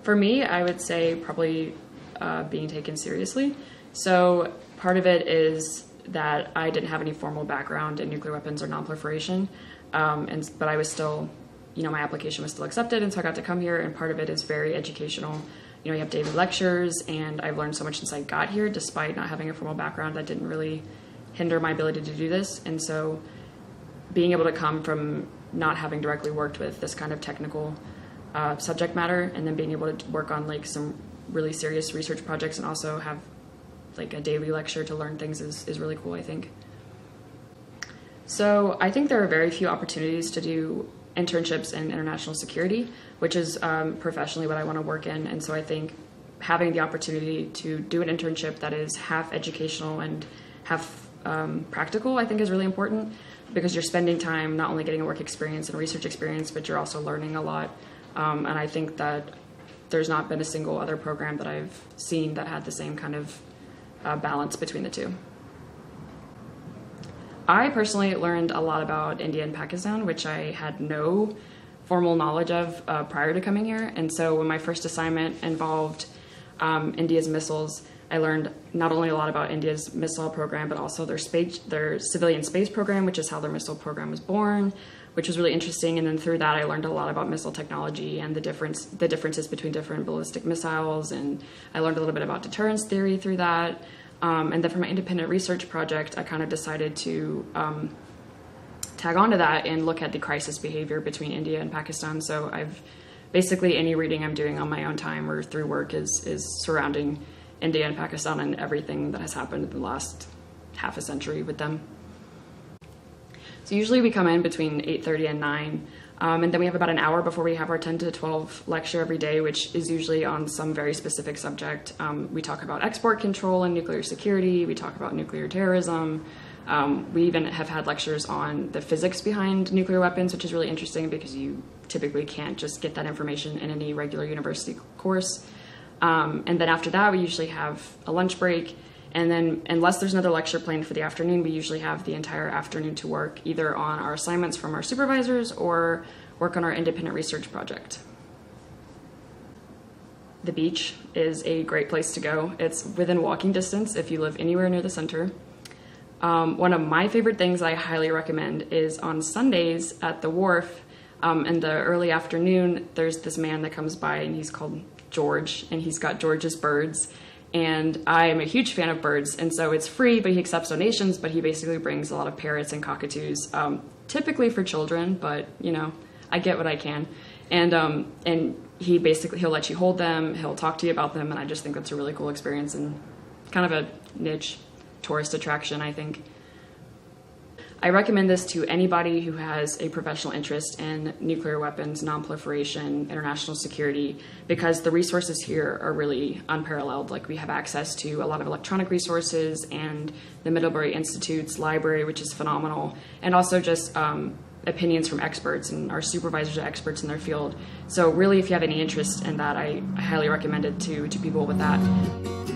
For me, I would say probably being taken seriously. So part of it is that I didn't have any formal background in nuclear weapons or nonproliferation, but I was still, my application was still accepted, and so I got to come here, and part of it is very educational. You have daily lectures, and I've learned so much since I got here, despite not having a formal background. That didn't really hinder my ability to do this, and so being able to come from not having directly worked with this kind of technical subject matter, and then being able to work on like some really serious research projects and also have like a daily lecture to learn things is really cool, I think. So I think there are very few opportunities to do internships in international security, which is professionally what I want to work in. And so I think having the opportunity to do an internship that is half educational and half practical, I think is really important, because you're spending time not only getting a work experience and research experience, but you're also learning a lot. And I think that there's not been a single other program that I've seen that had the same kind of balance between the two. I personally learned a lot about India and Pakistan, which I had no formal knowledge of prior to coming here. And so when my first assignment involved India's missiles, I learned not only a lot about India's missile program, but also their civilian space program, which is how their missile program was born, which was really interesting. And then through that, I learned a lot about missile technology and the differences between different ballistic missiles. And I learned a little bit about deterrence theory through that. And then for my independent research project, I kind of decided to tag onto that and look at the crisis behavior between India and Pakistan. So basically any reading I'm doing on my own time or through work is surrounding India and Pakistan and everything that has happened in the last half a century with them. So usually we come in between 8:30 and 9. And then we have about an hour before we have our 10 to 12 lecture every day, which is usually on some very specific subject. We talk about export control and nuclear security. We talk about nuclear terrorism. We even have had lectures on the physics behind nuclear weapons, which is really interesting because you typically can't just get that information in any regular university course. And then after that, we usually have a lunch break. And then unless there's another lecture planned for the afternoon, we usually have the entire afternoon to work either on our assignments from our supervisors or work on our independent research project. The beach is a great place to go. It's within walking distance if you live anywhere near the center. One of my favorite things I highly recommend is on Sundays at the wharf in the early afternoon, there's this man that comes by and he's called George, and he's got George's birds. And I am a huge fan of birds, and so it's free, but he accepts donations, but he basically brings a lot of parrots and cockatoos, typically for children, but I get what I can. And he'll let you hold them, he'll talk to you about them, and I just think that's a really cool experience and kind of a niche tourist attraction, I think. I recommend this to anybody who has a professional interest in nuclear weapons, nonproliferation, international security, because the resources here are really unparalleled. Like, we have access to a lot of electronic resources and the Middlebury Institute's library, which is phenomenal, and also just opinions from experts, and our supervisors are experts in their field. So really, if you have any interest in that, I highly recommend it to people with that.